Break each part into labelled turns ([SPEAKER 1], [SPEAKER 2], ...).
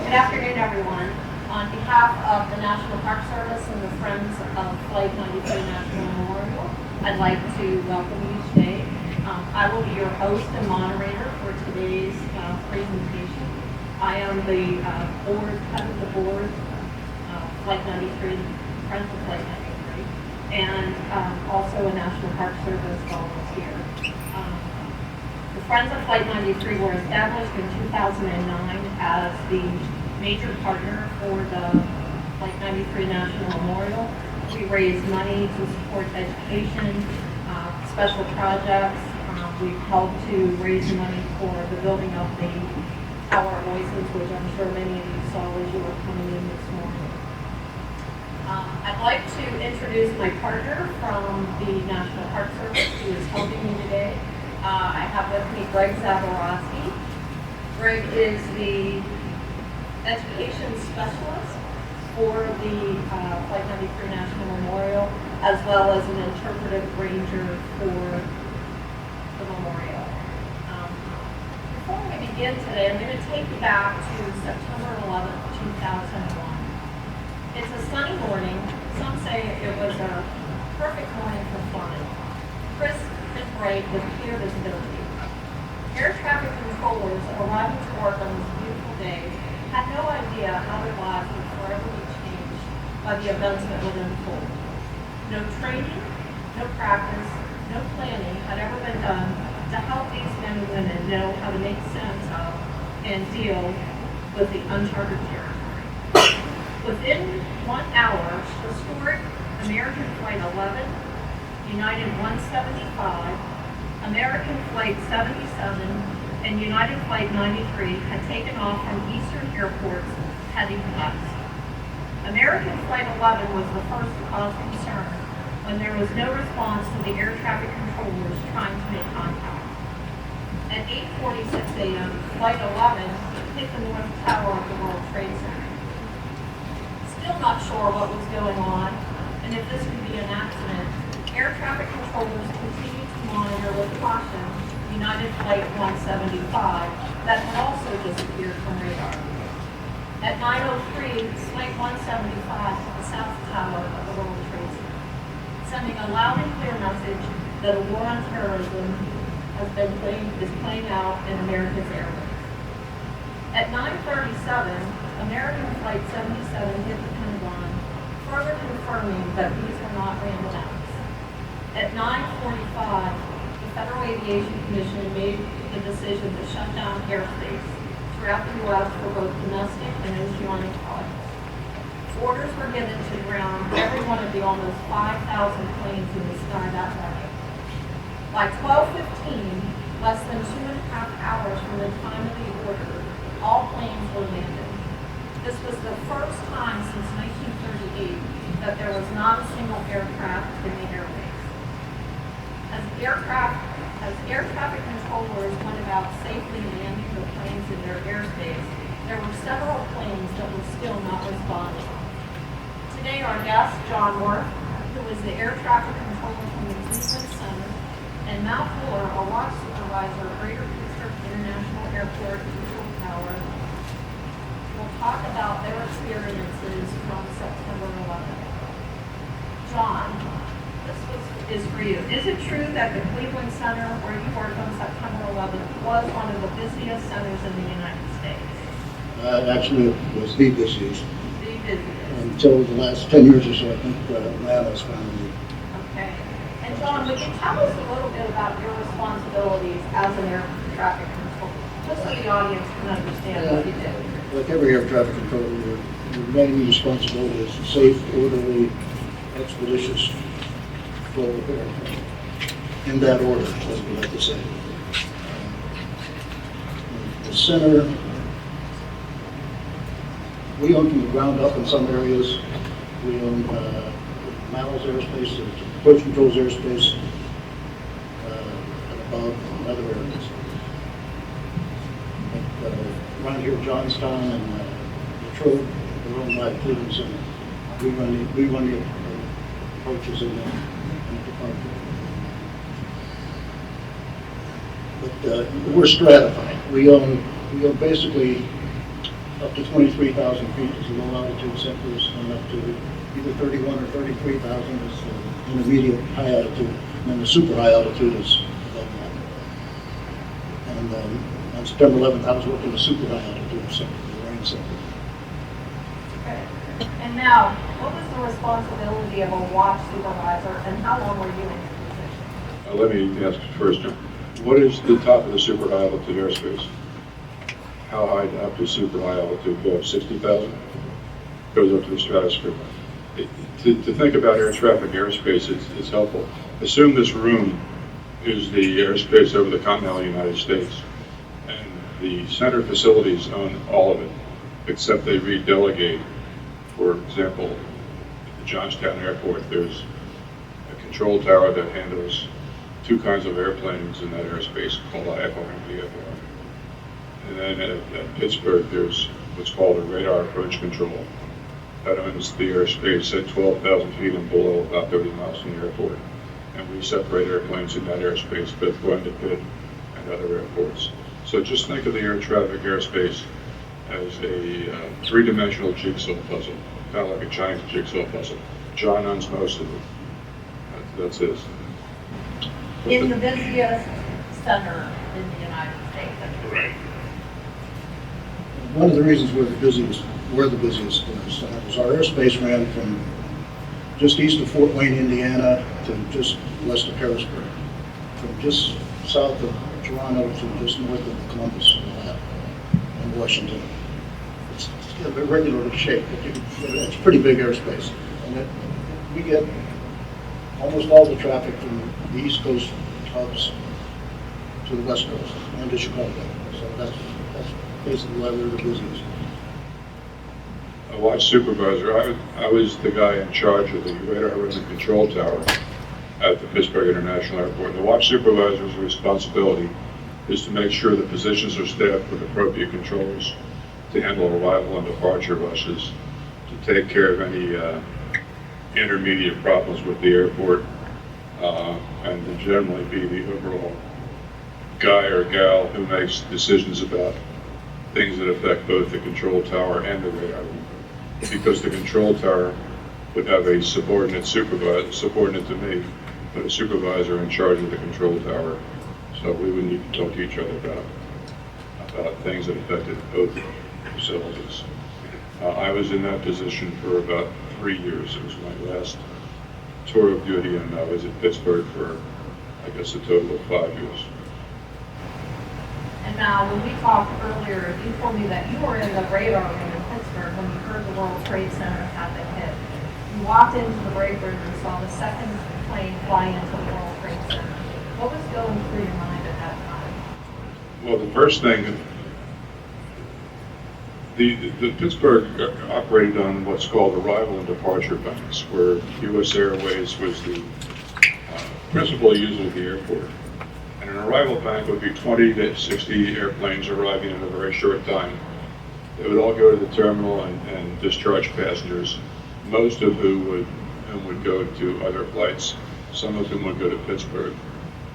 [SPEAKER 1] Good afternoon, everyone. On behalf of the National Park Service and the Friends of Flight 93 National Memorial, I'd like to welcome you today. I will be your host and moderator for today's presentation. I am the head of the board, Flight 93, Friends of Flight 93, and also a National Park Service volunteer. The Friends of Flight 93 were established in 2009 as the major partner for the Flight 93 National Memorial. We raise money to support education, special projects. We've helped to raise money for the building of the Tower of Voices, which I'm sure many of you saw as you were coming in this morning. I'd like to introduce my partner from the National Park Service who is helping me today. I have with me Greg Zaborowski. Greg is the education specialist for the Flight 93 National Memorial, as well as an interpretive ranger for the memorial. Before we begin today, I'm going to take you back to September 11th, 2001. It's a sunny morning. Some say it was a perfect morning for flying. Crisp and bright with clear visibility. Air traffic controllers arriving to work on this beautiful day had no idea how their lives would forever be changed by the events that would unfold. No training, no practice, no planning had ever been done to help these men and women know how to make sense of and deal with the uncharted territory. Within 1 hour, historic American Flight 11, United 175, American Flight 77, and United Flight 93 had taken off from eastern airports heading west. American Flight 11 was the first to cause concern when there was no response to the air traffic controllers trying to make contact. At 8:46 a.m., Flight 11 hit the north tower of the World Trade Center. Still not sure what was going on and if this could be an accident, air traffic controllers continued to monitor with caution United Flight 175 that had also disappeared from radar. At 9:03, Flight 175 hit the south tower of the World Trade Center, sending a loud and clear message that a war on terrorism is playing out in America's airways. At 9:37, American Flight 77 hit the Pentagon, further confirming that these were not random acts. At 9:45, the Federal Aviation Commission made the decision to shut down airspace throughout the U.S. for both domestic and oceanic flights. Orders were given to ground every one of the almost 5,000 planes in the sky that day. By 12:15, less than 2.5 hours from the time of the order, all planes were landed. This was the first time since 1938 that there was not a single aircraft in the airbase. As air traffic controllers went about safely landing the planes in their airspace, there were several planes that were still not responding. Today, our guest, John Werth, who is the air traffic controller from the Cleveland Center, and Mal Fuller, a watch supervisor at Greater Pittsburgh International Airport Control Tower, will talk about their experiences from September 11th. John, is for you. Is it true that the Cleveland Center, where you worked on September 11th, was one of the busiest centers in the United States?
[SPEAKER 2] Actually, it was the busiest.
[SPEAKER 1] The busiest.
[SPEAKER 2] Until the last 10 years or so, I think now it's finally.
[SPEAKER 1] Okay. And John, would you tell us a little bit about your responsibilities as an air traffic controller, just so the audience can understand what you do?
[SPEAKER 2] Like every air traffic controller, your main responsibility is safe, orderly, expeditious flow of air. In that order, as we like to say. The center, we own from the ground up in some areas. We own Mal's airspace, approach control's airspace, and above in other areas. But, around here, Johnstown and Detroit, we're owned by the Cleveland Center. We run the approaches in the department. But we're stratified. We own basically up to 23,000 feet is the low altitude sectors, and up to either 31 or 33,000 is the intermediate high altitude, and then the super high altitude is above that. And on September 11th, I was working the super high altitude sector, the range sector.
[SPEAKER 1] Okay. And now, what was the responsibility of a watch supervisor, and how long were you in your position?
[SPEAKER 3] Let me ask first, John. What is the top of the super high altitude airspace? How high up to super high altitude go? 60,000? Goes up to the stratosphere. To think about air traffic airspace, it's helpful. Assume this room is the airspace over the continental United States, and the center facilities own all of it, except they redelegate. For example, at the Johnstown Airport, there's a control tower that handles two kinds of airplanes in that airspace called IFR and VFR. And then at Pittsburgh, there's what's called a radar approach control that owns the airspace at 12,000 feet and below, about 30 miles from the airport. And we separate airplanes in that airspace, both going to Pitt and other airports. So just think of the air traffic airspace as a three-dimensional jigsaw puzzle, kind of like a Chinese jigsaw puzzle. John owns most of it. That's his.
[SPEAKER 1] In the busiest center in the United States.
[SPEAKER 3] Right.
[SPEAKER 2] One of the reasons we're the busiest was our airspace ran from just east of Fort Wayne, Indiana, to just west of Harrisburg, from just south of Toronto to just north of Columbus, in Washington. It's irregularly shaped, but it's pretty big airspace, and we get almost all the traffic from the East Coast hubs to the West Coast and to Chicago. So that's basically why we're the busiest.
[SPEAKER 3] A watch supervisor, I was the guy in charge of the radar and control tower at the Pittsburgh International Airport. The watch supervisor's responsibility is to make sure the positions are staffed with appropriate controls to handle arrival and departure rushes, to take care of any intermediate problems with the airport, and to generally be the overall guy or gal who makes decisions about things that affect both the control tower and the radar room. Because the control tower would have a subordinate to me, but a supervisor in charge of the control tower. So we would need to talk to each other about things that affected both facilities. I was in that position for about 3 years. It was my last tour of duty, and I was at Pittsburgh for, I guess, a total of 5 years.
[SPEAKER 1] And now, when we talked earlier, you told me that you were in the radar room in Pittsburgh when you heard the World Trade Center had been hit. You walked into the break room and saw the second plane fly into the World Trade Center. What was going through your mind at that time?
[SPEAKER 3] Well, the first thing, the Pittsburgh operated on what's called arrival and departure banks, where U.S. Airways was the principal user of the airport. And an arrival bank would be 20 to 60 airplanes arriving in a very short time. They would all go to the terminal and discharge passengers, most of whom would go to other flights, some of whom would go to Pittsburgh.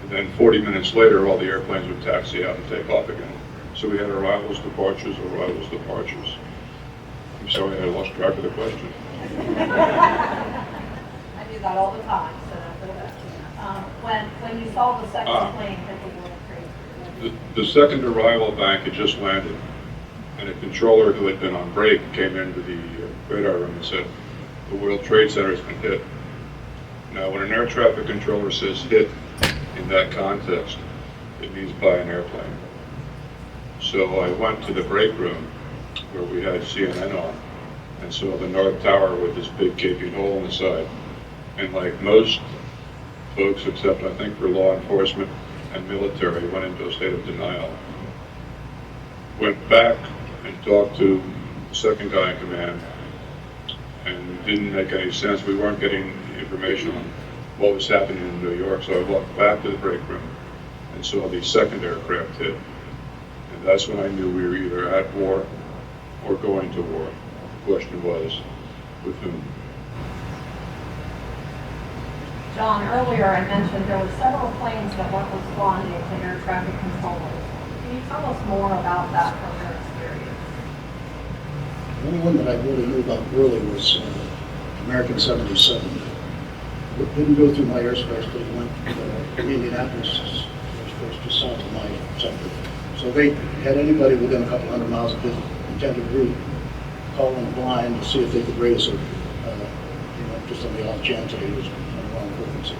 [SPEAKER 3] And then 40 minutes later, all the airplanes would taxi out and take off again. So we had arrivals, departures, arrivals, departures. I'm sorry, I lost track of the question.
[SPEAKER 1] I do that all the time, so that's okay. When you saw the second plane hit the World Trade Center.
[SPEAKER 3] The second arrival bank had just landed, and a controller who had been on break came into the radar room and said, "The World Trade Center has been hit." Now, when an air traffic controller says hit in that context, it means by an airplane. So I went to the break room where we had CNN on and saw the North Tower with this big gaping hole in the side. And like most folks, except I think for law enforcement and military, went into a state of denial. Went back and talked to the second guy in command, and it didn't make any sense. We weren't getting information on what was happening in New York, so I walked back to the break room and saw the second aircraft hit. And that's when I knew we were either at war or going to war. The question was, with whom?
[SPEAKER 1] John, earlier I mentioned there were several planes that weren't responding to air traffic controllers. Can you tell us more about that from your experience?
[SPEAKER 2] The only one that I really knew about early was American 77. It didn't go through my airspace, but it went to Indianapolis airspace just south of my sector. So they had anybody within a couple hundred miles of his intended route call in blind to see if they could raise it, just on the off chance that he was on the wrong frequency.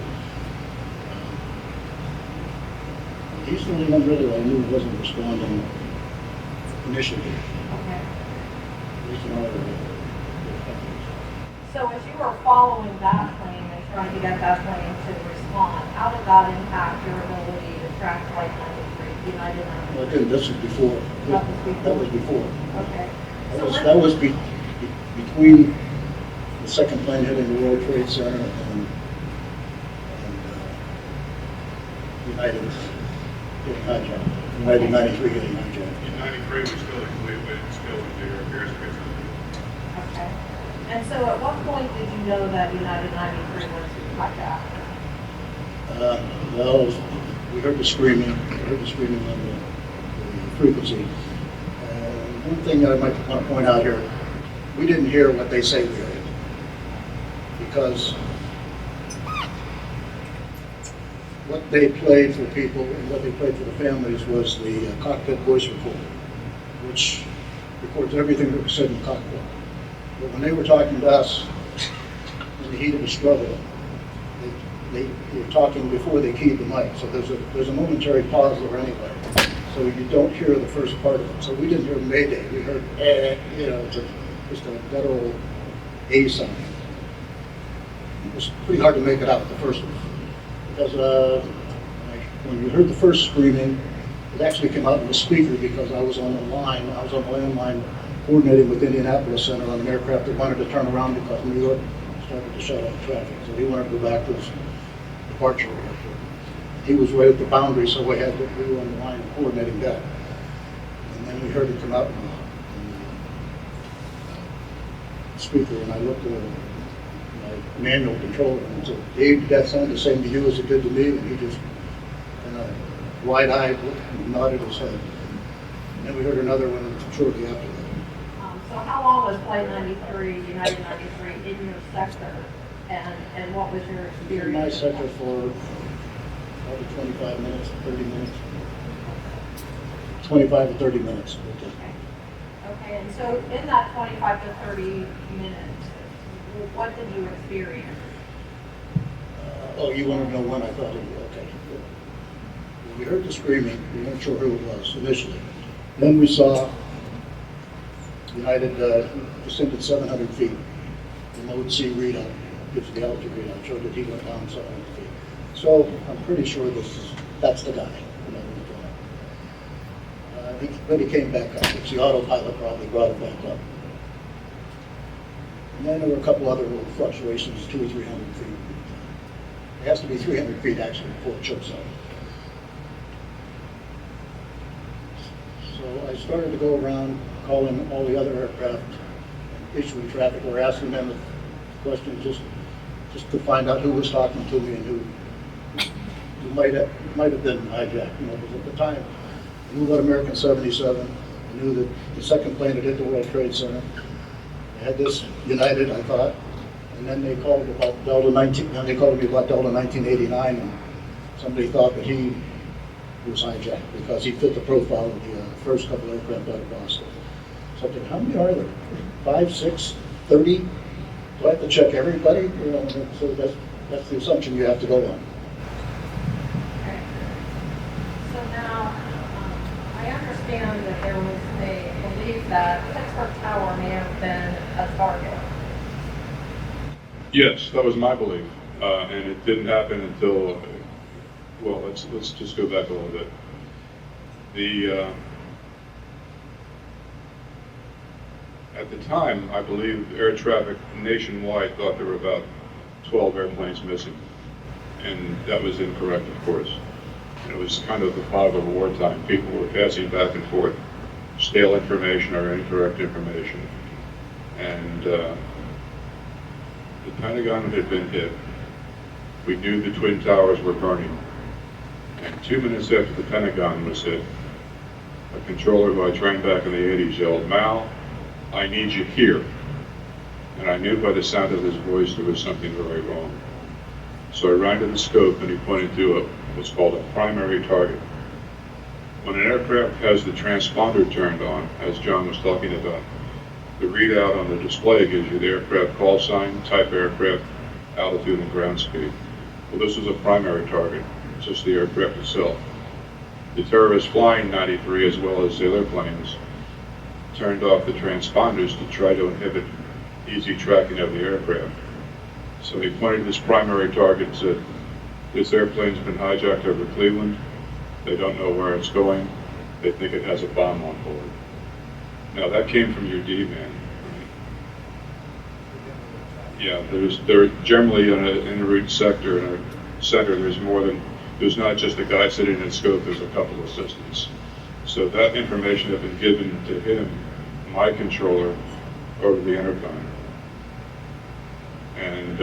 [SPEAKER 2] He's the only one really I knew wasn't responding initially.
[SPEAKER 1] Okay.
[SPEAKER 2] At least in all of the companies.
[SPEAKER 1] So as you were following that plane and trying to get that plane to respond, how did that impact your ability to track Flight 93, United 93?
[SPEAKER 2] Well, again, this was before.
[SPEAKER 1] That was before?
[SPEAKER 2] That was before.
[SPEAKER 1] Okay.
[SPEAKER 2] That was between the second plane hitting the World Trade Center and United getting hijacked. United 93 getting hijacked.
[SPEAKER 4] In 93, we still into your airspace.
[SPEAKER 1] Okay. And so at what point did you know that United 93 was hijacked?
[SPEAKER 2] Well, we heard the screaming. We heard the screaming on the frequency. One thing that I might want to point out here, we didn't hear what they say we heard. Because what they played for people and what they played for the families was the cockpit voice recorder, which records everything that was said in the cockpit. But when they were talking to us in the heat of a struggle, they were talking before they keyed the mic. So there's a momentary pause there anyway. So you don't hear the first part of it. So we didn't hear Mayday. We heard, just a guttural A sound. It was pretty hard to make it out, the first one. Because when you heard the first screaming, it actually came out in the speaker because I was on the landline coordinating with Indianapolis Center on an aircraft that wanted to turn around because New York started to shut off traffic. So he wanted to go back to his departure airport. He was right at the boundary, so we were on the line coordinating that. And then we heard it come out in the speaker, and I looked at my manual controller and said, "Dave, did that sound the same to you as it did to me?" And he just kind of wide-eyed and nodded his head. And then we heard another one shortly after that.
[SPEAKER 1] So how long was Flight 93, United 93, in your sector? And what was your experience?
[SPEAKER 2] In my sector for probably 25 minutes, 30 minutes. 25 to 30 minutes.
[SPEAKER 1] Okay, and so in that 25 to 30 minutes, what did you experience?
[SPEAKER 2] You want to know when I thought it was okay. Good. Well, we heard the screaming. We weren't sure who it was initially. Then we saw United descended 700 feet. The mode C readout gives the altitude readout, showed that he went down 700 feet. So I'm pretty sure that's the guy. But he came back up. It's the autopilot probably brought him back up. And then there were a couple other little fluctuations, 200 or 300 feet. It has to be 300 feet actually before it chokes out. So I started to go around calling all the other aircraft and issuing traffic or asking them questions just to find out who was talking to me and who might have been hijacked. Because at the time, I knew about American 77. I knew that the second plane had hit the World Trade Center. They had this United, I thought, and then they called about Delta 19. And they called me about Delta 1989, and somebody thought that he was hijacked because he fit the profile of the first couple aircraft out of Boston. So I said, how many are there? 5, 6, 30? Do I have to check everybody? So that's the assumption you have to go on.
[SPEAKER 1] Okay. So now, I understand that there was a belief that Pittsburgh Tower may have been a target.
[SPEAKER 3] Yes, that was my belief, and it didn't happen until, well, let's just go back a little bit. At the time, I believe air traffic nationwide thought there were about 12 airplanes missing, and that was incorrect, of course. It was kind of the fog of wartime. People were passing back and forth, stale information or incorrect information, and the Pentagon had been hit. We knew the Twin Towers were burning, and 2 minutes after the Pentagon was hit, a controller who I trained back in the 80s yelled, "Mal, I need you here. And I knew by the sound of his voice there was something very wrong. So I ran to the scope and he pointed to what's called a primary target. When an aircraft has the transponder turned on, as John was talking about, the readout on the display gives you the aircraft call sign, type aircraft, altitude, and ground speed. Well, this was a primary target, just the aircraft itself. The terrorists flying 93, as well as the other planes, turned off the transponders to try to inhibit easy tracking of the aircraft. So he pointed to this primary target and said, this airplane's been hijacked over Cleveland. They don't know where it's going. They think it has a bomb on board. Now that came from your D-man. Yeah, there generally in a route sector, in a center, there's not just a guy sitting in scope, there's a couple of assistants. So that information had been given to him, my controller, over the intercom. And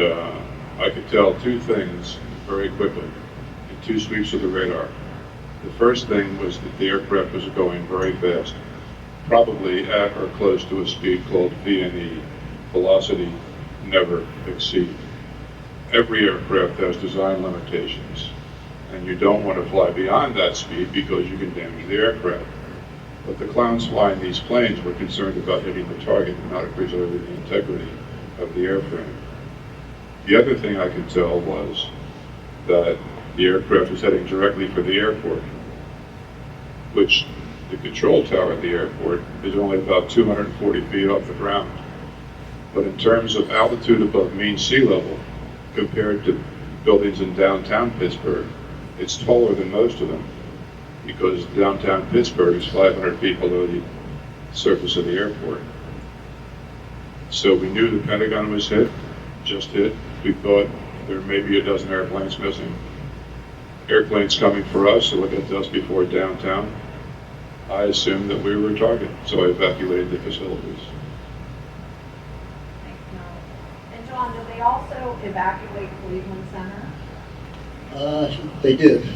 [SPEAKER 3] I could tell two things very quickly in two sweeps of the radar. The first thing was that the aircraft was going very fast, probably at or close to a speed called VNE, velocity never exceed. Every aircraft has design limitations, and you don't want to fly beyond that speed because you can damage the aircraft. But the clowns flying these planes were concerned about hitting the target and not preserving the integrity of the airframe. The other thing I could tell was that the aircraft was heading directly for the airport, which the control tower at the airport is only about 240 feet off the ground. But in terms of altitude above mean sea level, compared to buildings in downtown Pittsburgh, it's taller than most of them, because downtown Pittsburgh is 500 feet below the surface of the airport. So we knew the Pentagon was just hit. We thought there may be a dozen airplanes missing. Airplanes coming for us, so look at us before downtown. I assumed that we were a target, so I evacuated the facilities.
[SPEAKER 1] And John, did they also evacuate Cleveland Center?
[SPEAKER 2] They did,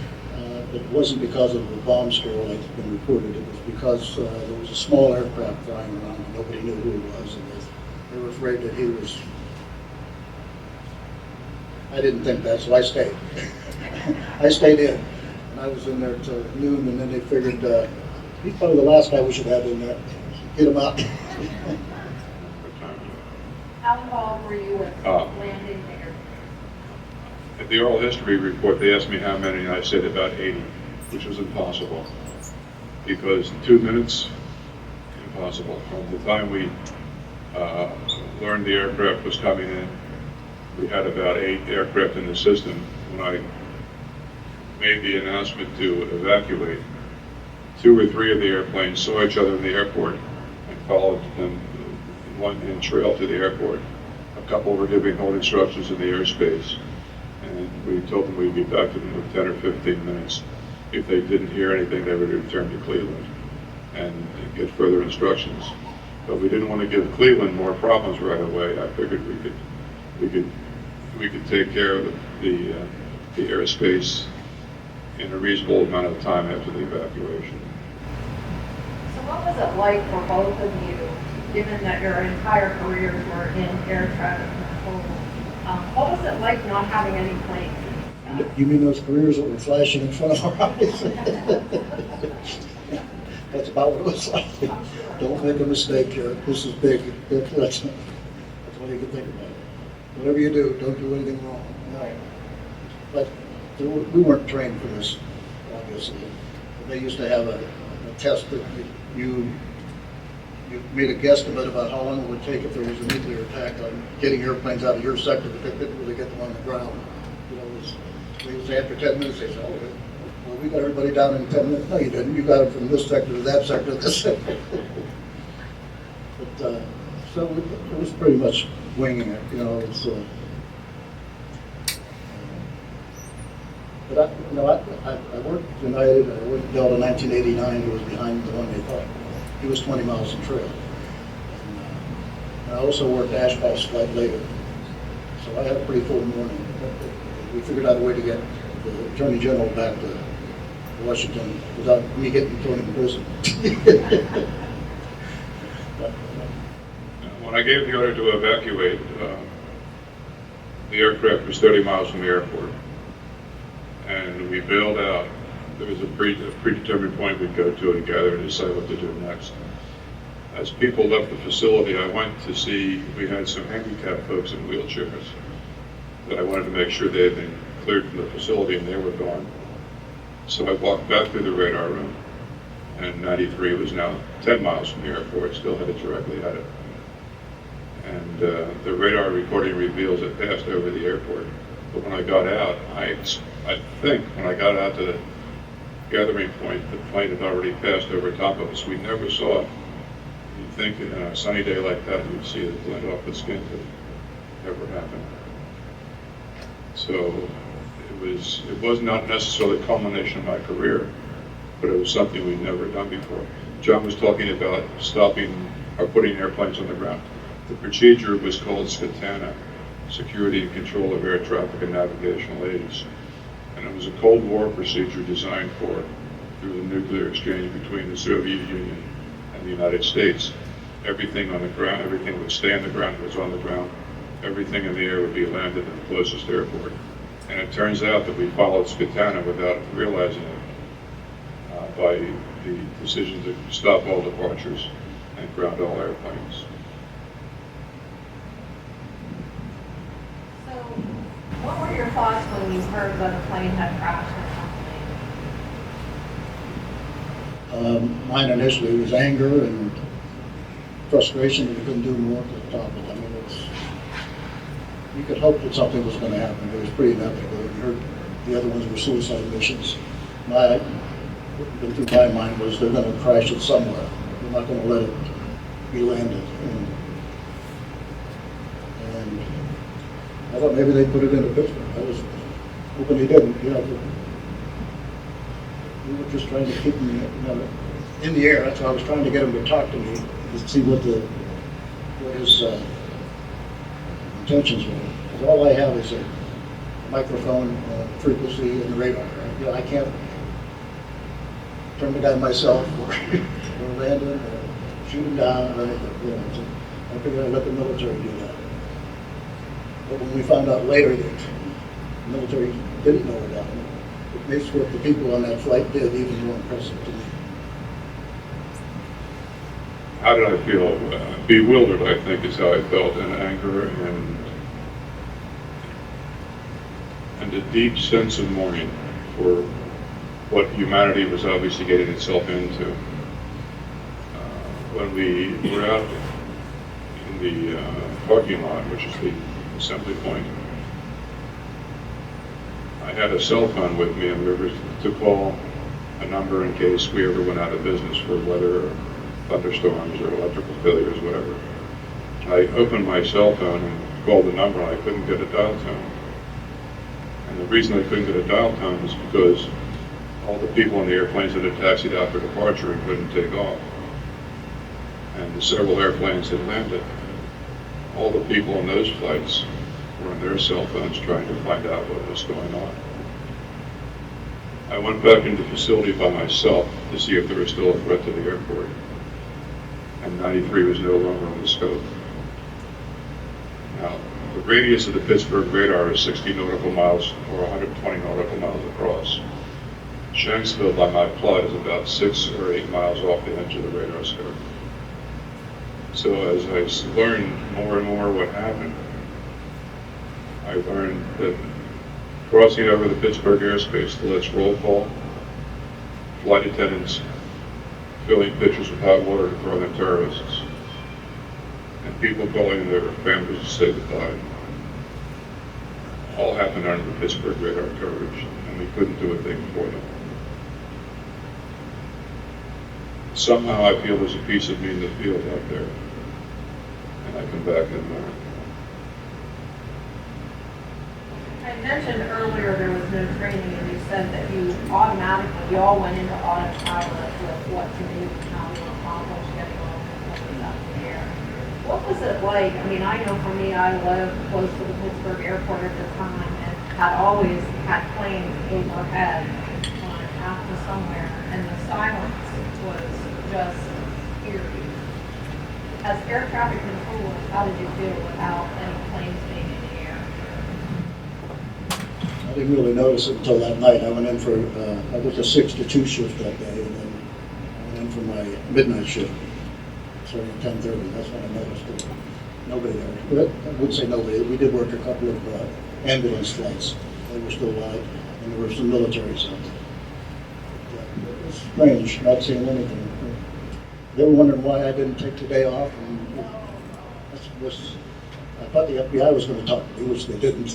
[SPEAKER 2] but it wasn't because of the bomb scare like it's been reported. It was because there was a small aircraft flying around and nobody knew who it was, and they were afraid that he was. I didn't think that, so I stayed. I stayed in, and I was in there till noon, and then they figured he's probably the last guy we should have in there. Get him out.
[SPEAKER 1] How involved were you with landing there?
[SPEAKER 3] At the oral history report, they asked me how many, and I said about 80, which was impossible. Because in 2 minutes, impossible. From the time we learned the aircraft was coming in, we had about 8 aircraft in the system. When I made the announcement to evacuate, 2 or 3 of the airplanes saw each other in the airport and followed them in trail to the airport. A couple were giving hold instructions in the airspace, and we told them we'd be back to them in 10 or 15 minutes. If they didn't hear anything, they would return to Cleveland and get further instructions. But we didn't want to give Cleveland more problems right away. I figured we could take care of the airspace in a reasonable amount of time after the evacuation.
[SPEAKER 1] So what was it like for both of you, given that your entire careers were in air traffic control? What was it like not having any planes?
[SPEAKER 2] You mean those careers that were flashing in front of our eyes? That's about what it was like. Don't make a mistake here. This is big. That's all you can think about. Whatever you do, don't do anything wrong. No. But we weren't trained for this, obviously. They used to have a test that you made a guesstimate about how long it would take if there was a nuclear attack on getting airplanes out of your sector, but they couldn't really get them on the ground. You know, they would say after 10 minutes, they said, oh, well, we got everybody down in 10 minutes. No, you didn't. You got them from this sector to that sector to this sector. But, so it was pretty much winging it, you know. It's, but I worked United, I worked Delta 1989, who was behind the one they thought. He was 20 miles in trail. And I also worked Ashpa's flight later. So I had a pretty full morning. We figured out a way to get the Attorney General back to Washington without me getting thrown in prison.
[SPEAKER 3] When I gave the order to evacuate, the aircraft was 30 miles from the airport, and we bailed out. There was a predetermined point we'd go to together and decide what to do next. As people left the facility, I went to see, we had some handicapped folks in wheelchairs that I wanted to make sure they had been cleared from the facility and they were gone. So I walked back through the radar room, and 93 was now 10 miles from the airport, still headed directly at it. And the radar recording reveals it passed over the airport. But when I got out, I think when I got out to the gathering point, the plane had already passed over top of us. We never saw it. You'd think in a sunny day like that, you'd see it blend off the skin, but it never happened. So it was not necessarily the culmination of my career, but it was something we'd never done before. John was talking about stopping or putting airplanes on the ground. The procedure was called SCATANA, Security and Control of Air Traffic and Navigational Aids. And it was a Cold War procedure designed through the nuclear exchange between the Soviet Union and the United States. Everything on the ground, everything would stay on the ground, was on the ground. Everything in the air would be landed at the closest airport. And it turns out that we followed SCATANA without realizing it by the decision to stop all departures and ground all airplanes.
[SPEAKER 1] So, what were your thoughts when you heard that a plane had crashed in something?
[SPEAKER 2] Mine initially was anger and frustration that we couldn't do more to the top of it. I mean, you could hope that something was going to happen. It was pretty inevitable. You heard the other ones were suicide missions. What went through my mind was they're going to crash it somewhere. They're not going to let it be landed. And I thought maybe they'd put it into Pittsburgh. I was hoping they didn't. You know, we were just trying to keep them, in the air. That's why I was trying to get him to talk to me to see what his intentions were. Because all I have is a microphone, frequency, and the radar. Right? You know, I can't turn the guy myself or land him or shoot him down or anything. You know, so I figured I'd let the military do that. But when we found out later that the military didn't know about it, it makes what the people on that flight did even more impressive to me.
[SPEAKER 3] How did I feel? Bewildered, I think, is how I felt, and anger and a deep sense of mourning for what humanity was obviously getting itself into. When we were out in the parking lot, which is the assembly point, I had a cell phone with me, and we were to call a number in case we ever went out of business for weather, or thunderstorms, or electrical failures, whatever. I opened my cell phone and called the number, and I couldn't get a dial tone. And the reason I couldn't get a dial tone was because all the people on the airplanes that had taxied out for departure and couldn't take off. And the several airplanes had landed. All the people on those flights were on their cell phones trying to find out what was going on. I went back into the facility by myself to see if there was still a threat to the airport. And 93 was no longer on the scope. Now, the radius of the Pittsburgh radar is 60 nautical miles or 120 nautical miles across. Shanksville by my plot is about 6 or 8 miles off the edge of the radar scope. So as I learned more and more what happened, I learned that crossing over the Pittsburgh airspace to let's roll call, flight attendants filling pitchers with hot water to throw in terrorists, and people calling their families to say goodbye, all happened under the Pittsburgh radar coverage, and we couldn't do a thing for them. Somehow I feel there's a piece of me in the field out there, and I come back and learn.
[SPEAKER 1] I mentioned earlier there was no training, and you said that you all went into autopilot with what to do, how to accomplish getting all the things out in the air. What was it like? I mean, I know for me, I lived close to the Pittsburgh airport at the time and had always had planes overhead flying out to somewhere, and the silence was just eerie. As air traffic controller, how did you feel without any planes being in the air?
[SPEAKER 2] I didn't really notice it until that night. I went in for, I worked a 6 to 2 shift that day, and then I went in for my midnight shift, starting at 10:30. That's when I noticed it. Nobody there. But I wouldn't say nobody. We did work a couple of ambulance flights. They were still live, and there were some militaries out there. But, it was strange not seeing anything. They were wondering why I didn't take the day off, and I thought the FBI was going to talk to me, which they didn't.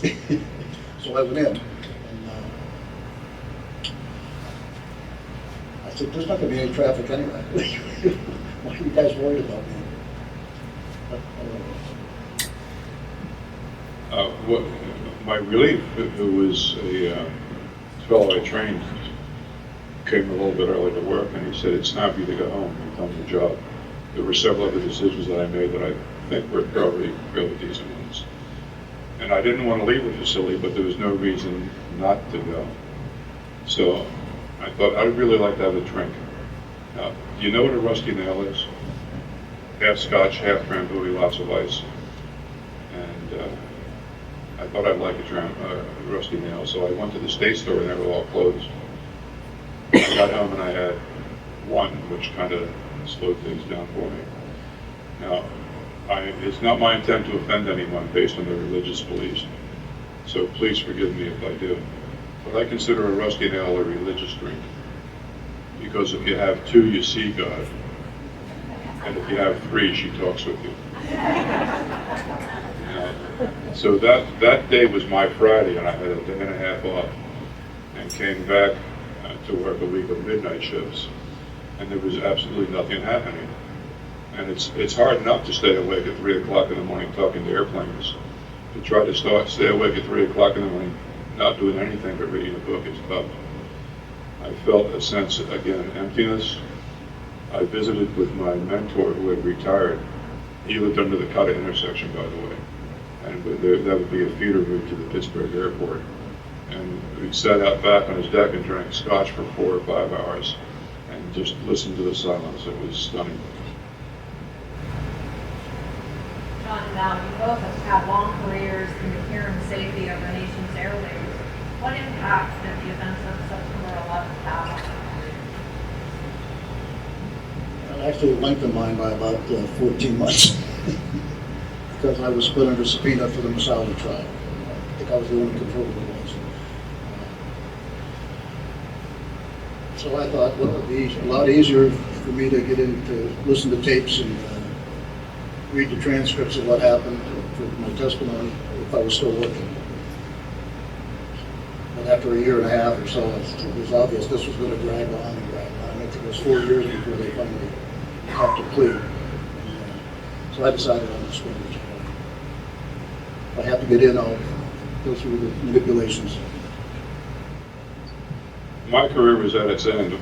[SPEAKER 2] So I went in, and I said, "There's not going to be any traffic anyway. Why are you guys worried about me?" But,
[SPEAKER 3] What, my relief, who was a fellow I trained, came a little bit early to work, and he said, "It's time for you to go home and come to your job." There were several other decisions that I made that I think were probably really decent ones. And I didn't want to leave the facility, but there was no reason not to go. So I thought, I'd really like to have a drink. Now, do you know what a rusty nail is? Half scotch, half cranberry, lots of ice. And I thought I'd like a rusty nail, so I went to the state store and they were all closed. I got home and I had one, which kind of slowed things down for me. Now, it's not my intent to offend anyone based on their religious beliefs, so please forgive me if I do. But I consider a rusty nail a religious drink, because if you have 2, you see God, and if you have 3, she talks with you. So that day was my Friday, and I had a day and a half off, and came back to work a week of midnight shifts, and there was absolutely nothing happening. And it's hard enough to stay awake at 3 o'clock in the morning talking to airplanes. To try to stay awake at 3 o'clock in the morning, not doing anything but reading a book is tough. I felt a sense, again, emptiness. I visited with my mentor who had retired. He lived under the Cutta intersection, by the way. And that would be a feeder route to the Pittsburgh Airport. And we sat out back on his deck and drank scotch for 4 or 5 hours and just listened to the silence. It was stunning.
[SPEAKER 1] John and Val, you both have had long careers in the care and safety of our nation's airways. What impact did the events of September 11th have on your career?
[SPEAKER 2] It actually lengthened mine by about 14 months. Because I was put under subpoena for the Massauli trial. I think I was the only controller that was. So I thought, well, it'd be a lot easier for me to get in to listen to tapes and read the transcripts of what happened for my testimony if I was still working. But after a year and a half or so, it was obvious this was going to drag on and drag on. I think it was 4 years before they finally had to plead. So I decided on this one. If I have to get in, I'll go through the manipulations.
[SPEAKER 3] My career was at its end.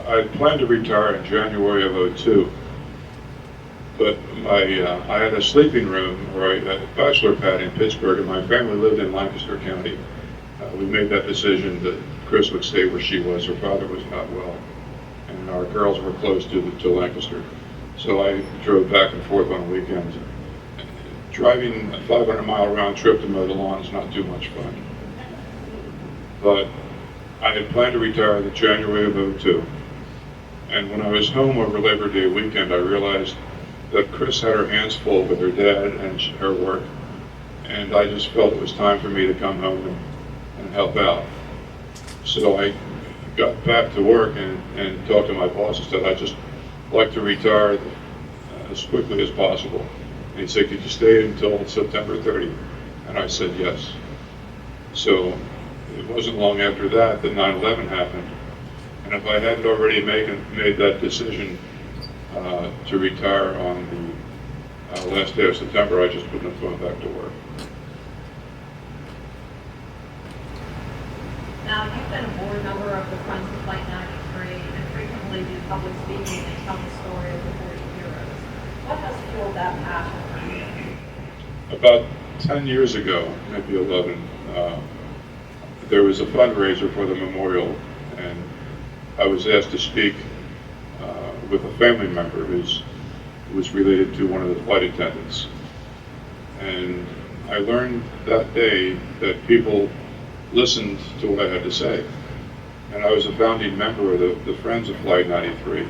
[SPEAKER 3] I planned to retire in January of '02, but I had a sleeping room, or a bachelor pad in Pittsburgh, and my family lived in Lancaster County. We made that decision that Chris would stay where she was. Her father was not well, and our girls were close to Lancaster. So I drove back and forth on weekends. Driving a 500-mile round trip to mow the lawn is not too much fun. But I had planned to retire in January of '02. And when I was home over Labor Day weekend, I realized that Chris had her hands full with her dad and her work. And I just felt it was time for me to come home and help out. So I got back to work and talked to my boss and said, I'd just like to retire as quickly as possible. And he said, could you stay until September 30? And I said yes. So it wasn't long after that 9/11 happened. And if I hadn't already made that decision to retire on the last day of September, I just wouldn't have gone back to work.
[SPEAKER 1] Now, you've been a board member of the Friends of Flight 93 and frequently do public speaking and tell the story of the 40 heroes. What has fueled that passion for you?
[SPEAKER 3] About 10 years ago, maybe 11, there was a fundraiser for the memorial, and I was asked to speak with a family member whose was related to one of the flight attendants. And I learned that day that people listened to what I had to say. And I was a founding member of the Friends of Flight 93,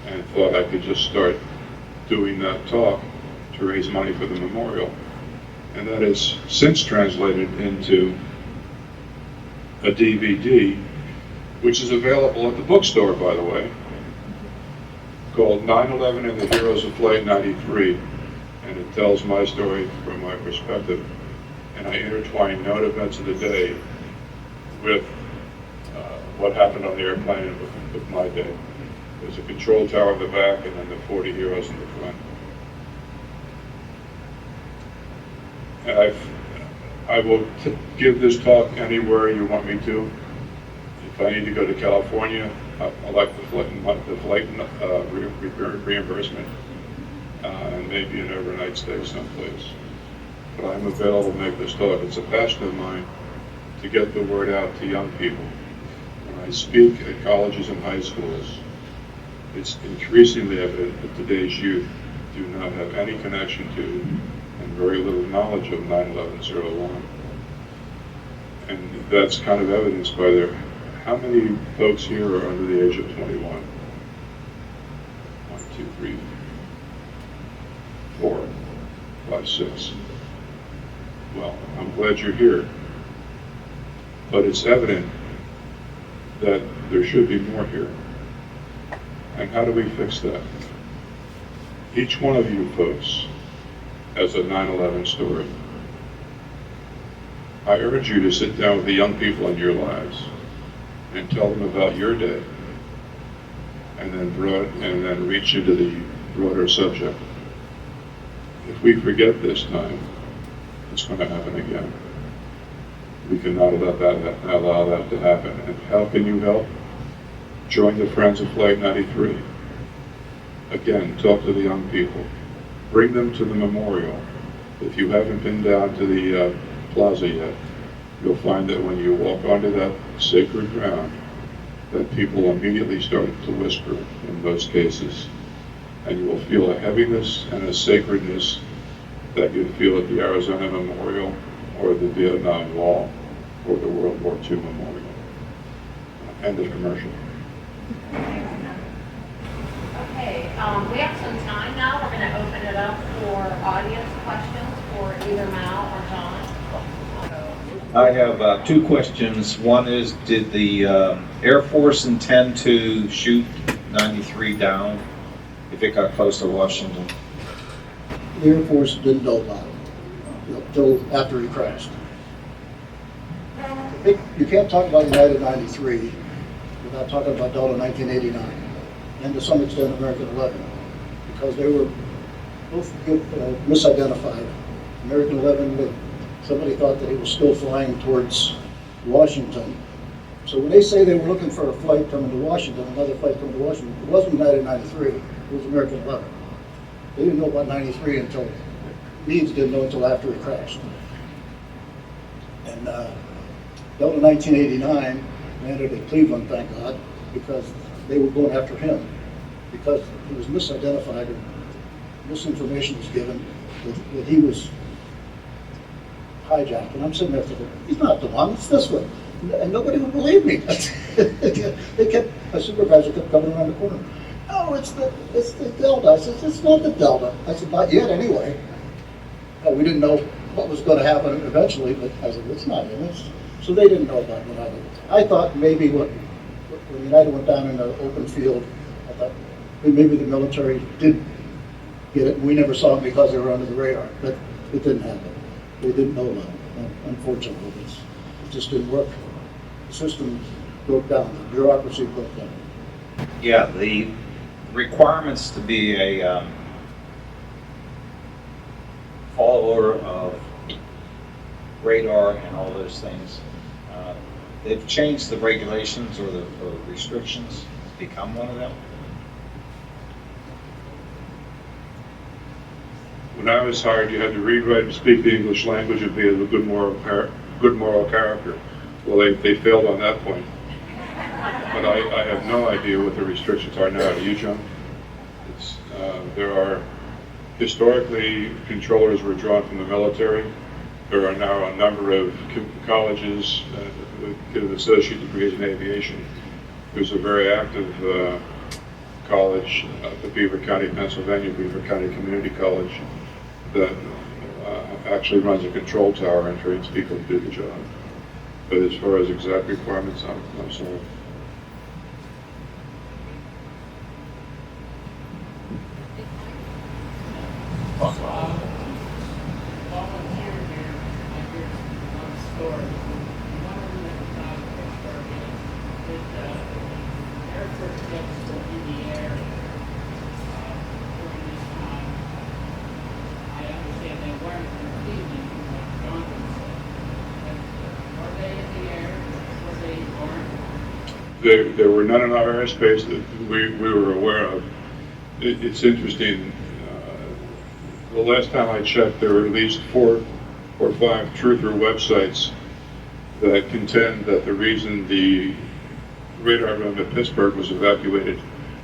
[SPEAKER 3] and thought I could just start doing that talk to raise money for the memorial. And that has since translated into a DVD, which is available at the bookstore, by the way, called 9/11 and the Heroes of Flight 93. And it tells my story from my perspective. And I intertwine known events of the day with what happened on the airplane and with my day. There's a control tower in the back and then the 40 heroes in the front. And I will give this talk anywhere you want me to. If I need to go to California, I like the flight reimbursement, and maybe an overnight stay someplace. But I'm available to make this talk. It's a passion of mine to get the word out to young people. When I speak at colleges and high schools, it's increasingly evident that today's youth do not have any connection to and very little knowledge of 9/11/01. And that's kind of evidenced by how many folks here are under the age of 21? 1, 2, 3, 4, 5, 6. Well, I'm glad you're here. But it's evident that there should be more here. And how do we fix that? Each one of you folks has a 9/11 story. I urge you to sit down with the young people in your lives and tell them about your day, and then reach into the broader subject. If we forget this time, it's going to happen again. We cannot allow that to happen. And how can you help? Join the Friends of Flight 93. Again, talk to the young people. Bring them to the memorial. If you haven't been down to the plaza yet, you'll find that when you walk onto that sacred ground, that people immediately start to whisper in most cases. And you will feel a heaviness and a sacredness that you'd feel at the Arizona Memorial or the Vietnam Wall or the World War II Memorial. End of commercial.
[SPEAKER 1] Okay, we have some time now. We're going to open it up for audience questions for either Mal or John.
[SPEAKER 5] I have two questions. One is, did the Air Force intend to shoot 93 down if it got close to Washington?
[SPEAKER 2] The Air Force didn't know about it until after he crashed. You can't talk about United 93 without talking about Delta 1989 and to some extent American 11, because they were both misidentified. American 11, somebody thought that he was still flying towards Washington. So when they say they were looking for a flight coming to Washington, another flight coming to Washington, it wasn't United 93, it was American 11. They didn't know about 93 until, Leeds didn't know until after he crashed. And Delta 1989 landed at Cleveland, thank God, because they were going after him, because he was misidentified and misinformation was given that he was hijacked. And I'm sitting there thinking, he's not the one, it's this one. And nobody would believe me. A supervisor kept coming around the corner. Oh, it's the Delta. I said, it's not the Delta. I said, not yet anyway. We didn't know what was going to happen eventually, but I said, it's not him. So they didn't know about United. I thought maybe when United went down in the open field, I thought maybe the military did get it. We never saw it because they were under the radar, but it didn't happen. They didn't know about it, unfortunately. It just didn't work. The system broke down. The bureaucracy broke down.
[SPEAKER 5] Yeah, the requirements to be a follower of radar and all those things, they've changed the regulations or the restrictions to become one of them.
[SPEAKER 3] When I was hired, you had to read, write, and speak the English language and be a good moral character. Well, they failed on that point. But I have no idea what the restrictions are now. Do you, John? It's There are, historically, controllers were drawn from the military. There are now a number of colleges with associate degrees in aviation. There's a very active college at the Beaver County, Pennsylvania, Beaver County Community College, that actually runs a control tower and trains people to do the job. But as far as exact requirements, I'm sorry.
[SPEAKER 6] Volunteer here, I hear one story. One of them at Pittsburgh is that Air Force jets were in the air during this time. I understand they weren't in Cleveland, like John said. Were they in the air? Were they weren't?
[SPEAKER 3] There were none in our airspace that we were aware of. It's interesting. The last time I checked, there were at least 4 or 5 truther websites that contend that the reason the radar room at Pittsburgh was evacuated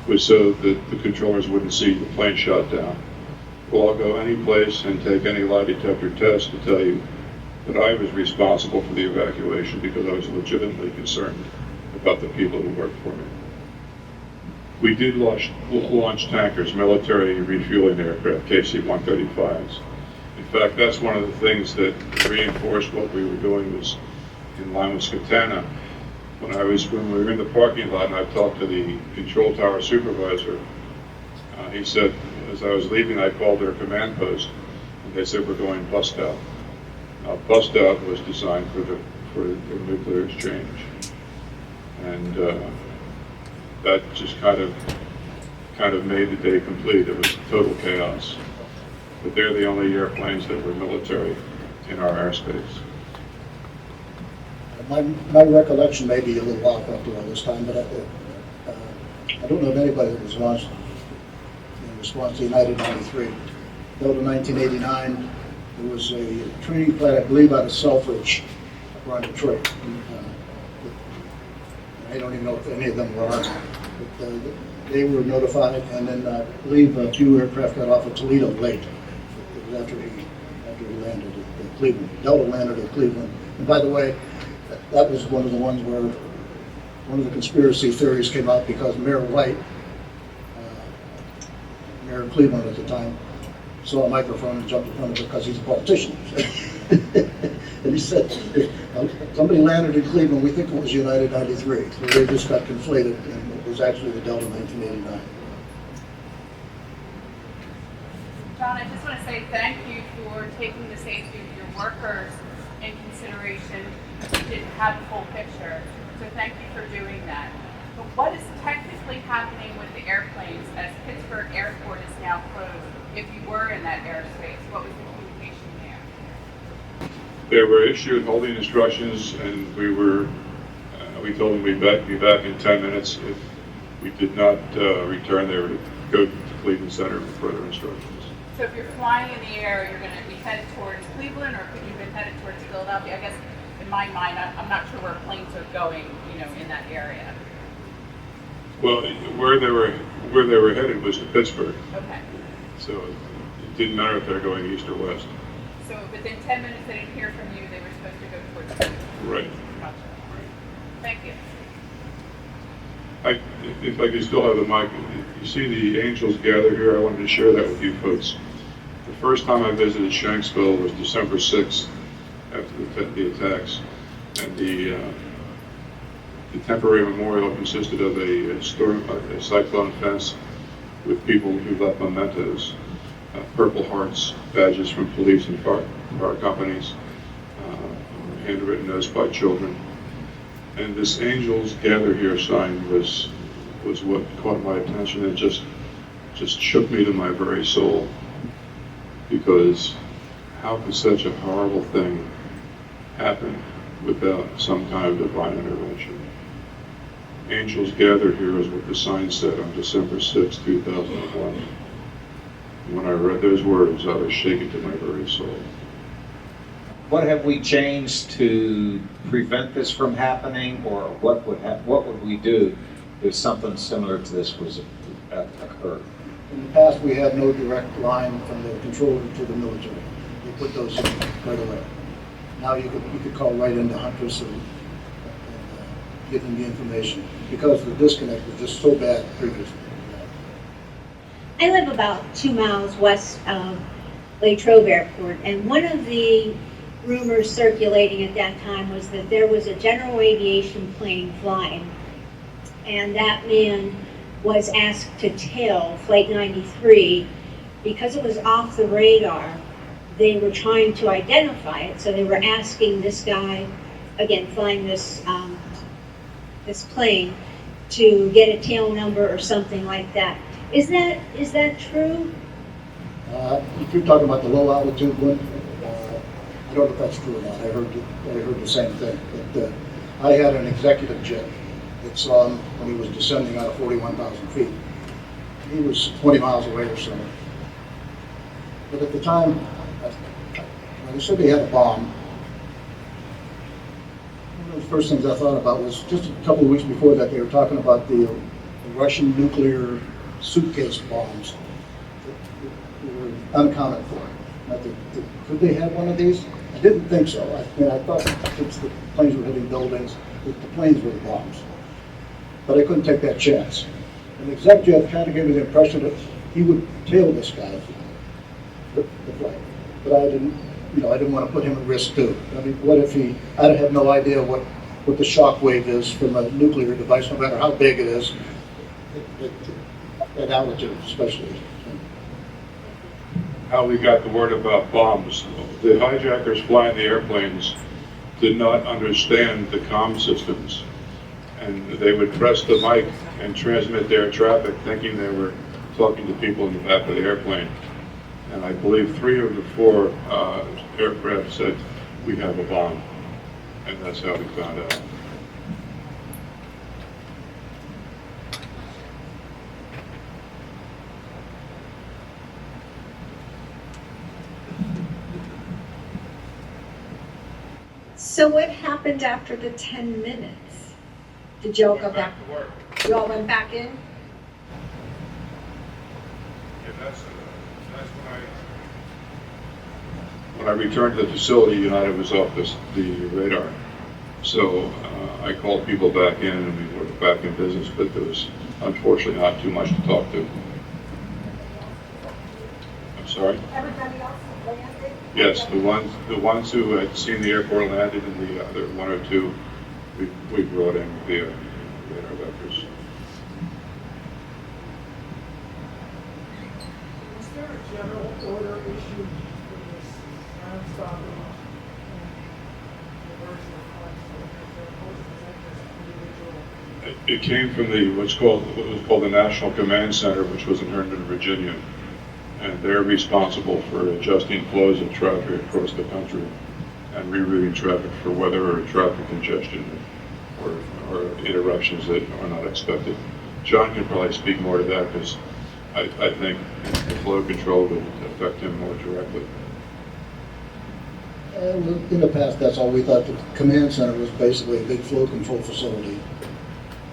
[SPEAKER 3] was so that the controllers wouldn't see the plane shot down. Well, I'll go any place and take any lie detector test to tell you that I was responsible for the evacuation because I was legitimately concerned about the people who worked for me. We did launch tankers, military refueling aircraft, KC-135s. In fact, that's one of the things that reinforced what we were doing was in line with Scatana. When we were in the parking lot and I talked to the control tower supervisor, he said, as I was leaving, I called their command post, and they said, we're going bust out. Now, bust out was designed for the nuclear exchange. And that just kind of made the day complete. It was total chaos. But they're the only airplanes that were military in our airspace.
[SPEAKER 2] My recollection may be a little off up to all this time, but I don't know of anybody that was launched in response to United 93. Though in 1989, there was a training flight, I believe, out of Selfridge around Detroit. I don't even know if any of them were armed. But they were notified, and then I believe a few aircraft got off of Toledo late. It was after he landed at Cleveland. Delta landed at Cleveland. And by the way, that was one of the ones where one of the conspiracy theories came out because Mayor White, Mayor of Cleveland at the time, saw a microphone and jumped in front of it because he's a politician. And he said, somebody landed in Cleveland, we think it was United 93. So they just got conflated, and it was actually the Delta 1989.
[SPEAKER 7] John, I just want to say thank you for taking the safety of your workers in consideration. You didn't have the full picture, so thank you for doing that. But what is technically happening with the airplanes as Pittsburgh Airport is now closed? If you were in that airspace, what was the communication there?
[SPEAKER 3] They were issued holding instructions, and we told them we'd be back in 10 minutes. If we did not return, they were to go to Cleveland Center for further instructions.
[SPEAKER 7] So if you're flying in the air, you're going to be headed towards Cleveland, or could you have been headed towards Philadelphia? I guess in my mind, I'm not sure where planes are going, in that area.
[SPEAKER 3] Well, where they were headed was to Pittsburgh.
[SPEAKER 7] Okay.
[SPEAKER 3] So it didn't matter if they're going east or west.
[SPEAKER 7] So within 10 minutes they didn't hear from you, they were supposed to go towards Cleveland.
[SPEAKER 3] Right.
[SPEAKER 7] Gotcha. Thank you.
[SPEAKER 3] If I could still have the mic, you see the angels gather here, I wanted to share that with you folks. The first time I visited Shanksville was December 6th after the attacks. And the temporary memorial consisted of a cyclone fence with people who left mementos, Purple Hearts, badges from police and fire companies, handwritten notes by children. And this Angels Gather Here sign was what caught my attention and just shook me to my very soul. Because how could such a horrible thing happen without some kind of divine intervention? Angels Gather Here is what the sign said on December 6, 2001. When I read those words, I was shaken to my very soul.
[SPEAKER 5] What have we changed to prevent this from happening, or what would we do if something similar to this was occurred?
[SPEAKER 2] In the past, we had no direct line from the controller to the military. They put those in right away. Now you could call right into Huntress and give them the information because the disconnect was just so bad previously.
[SPEAKER 8] I live about 2 miles west of Latrobe Airport, and one of the rumors circulating at that time was that there was a general aviation plane flying, and that man was asked to tail Flight 93 because it was off the radar. They were trying to identify it, so they were asking this guy, again flying this this plane, to get a tail number or something like that. Is that true?
[SPEAKER 2] If you're talking about the low altitude one, I don't know if that's true or not. I heard the same thing. But I had an executive jet that saw him when he was descending out of 41,000 feet. He was 20 miles away or something. But at the time, when they said they had a bomb, one of the first things I thought about was just a couple of weeks before that, they were talking about the Russian nuclear suitcase bombs that were unaccounted for. I think, could they have one of these? I didn't think so. I thought since the planes were hitting buildings, that the planes were the bombs. But I couldn't take that chance. And the exec jet kind of gave me the impression that he would tail this guy, the flight. But I didn't want to put him at risk too. I mean, what if I'd have no idea what the shock wave is from a nuclear device, no matter how big it is, at altitude especially.
[SPEAKER 3] How we got the word about bombs. The hijackers flying the airplanes did not understand the comm systems, and they would press the mic and transmit their traffic thinking they were talking to people in the back of the airplane. And I believe 3 of the 4 aircraft said, "We have a bomb," and that's how we found out.
[SPEAKER 9] So what happened after the 10 minutes? Did y'all go back?
[SPEAKER 4] to work.
[SPEAKER 9] Y'all went back in?
[SPEAKER 4] Yeah, that's
[SPEAKER 3] When I returned to the facility, United was off the radar. So I called people back in and we were back in business, but there was unfortunately not too much to talk to. I'm sorry?
[SPEAKER 9] Everybody else landed?
[SPEAKER 3] Yes, the ones who had seen the airport landed and the other 1 or 2 we brought in via radar vectors.
[SPEAKER 10] Was there a general order issued for this ground stopping and diversion of funds? Or is that just individual?
[SPEAKER 3] It came from what was called the National Command Center, which was in Herndon, Virginia, and they're responsible for adjusting flows of traffic across the country and rerouting traffic for weather or traffic congestion or interruptions that are not expected. John can probably speak more to that because I think the flow control would affect him more directly.
[SPEAKER 2] In the past, that's all we thought. The command center was basically a big flow control facility.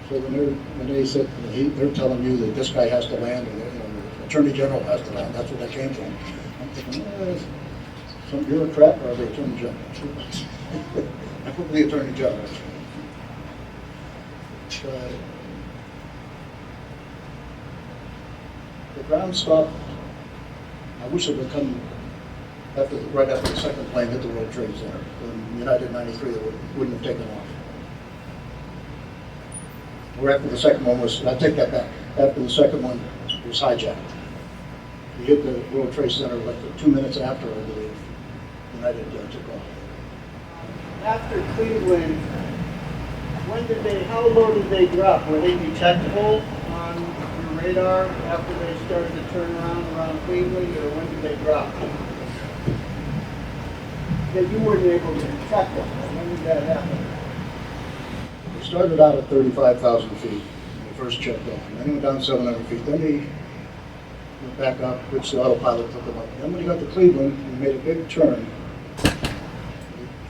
[SPEAKER 2] So when they said they're telling you that this guy has to land, and the Attorney General has to land, that's where that came from. I'm thinking, some bureaucrat or the Attorney General? I put the Attorney General. The ground stop, I wish it would come right after the second plane hit the World Trade Center. In United 93, it wouldn't have taken off. Or after the second one was, I take that back, after the second one was hijacked. We hit the World Trade Center like 2 minutes after, I believe, United took off.
[SPEAKER 11] After Cleveland, how low did they drop? Were they detectable on your radar after they started to turn around Cleveland, or when did they drop? That you weren't able to detect them. When did that happen?
[SPEAKER 2] We started out at 35,000 feet when we first checked off. Then he went down 700 feet. Then he went back up, which the autopilot took him up. Then when he got to Cleveland, he made a big turn.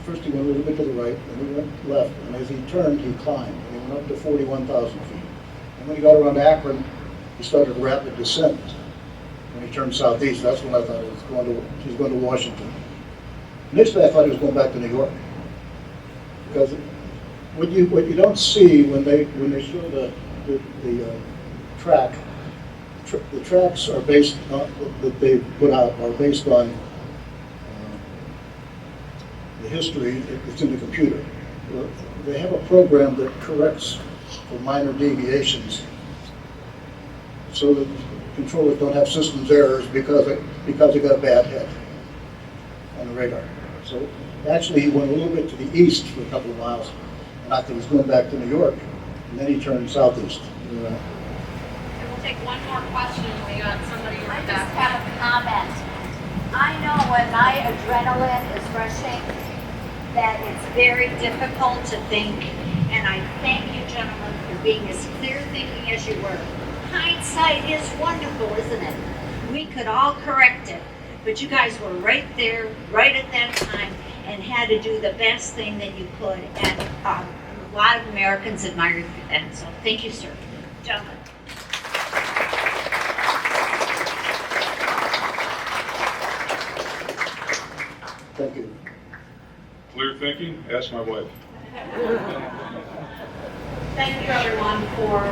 [SPEAKER 2] First he went a little bit to the right, then he went left, and as he turned, he climbed, and he went up to 41,000 feet. And when he got around Akron, he started a rapid descent. when he turned southeast, that's when I thought he was going to Washington. Initially, I thought he was going back to New York. Because what you don't see when they show the track, the tracks are based on, that they put out are based on the history that's in the computer. They have a program that corrects for minor deviations so that controllers don't have systems errors because they got a bad head on the radar. So actually he went a little bit to the east for a couple of miles, and I thought he was going back to New York, and then he turned southeast.
[SPEAKER 1] And we'll take one more question. We got somebody
[SPEAKER 12] I
[SPEAKER 1] right
[SPEAKER 12] just
[SPEAKER 1] back.
[SPEAKER 12] have a comment. I know when my adrenaline is rushing that it's very difficult to think, and I thank you gentlemen for being as clear thinking as you were. Hindsight is wonderful, isn't it? We could all correct it, but you guys were right there, right at that time, and had to do the best thing that you could, and a lot of Americans admire you for that, so thank you, sir. Gentlemen.
[SPEAKER 2] Thank you.
[SPEAKER 3] Clear thinking? Ask my wife.
[SPEAKER 1] Thank you, everyone, for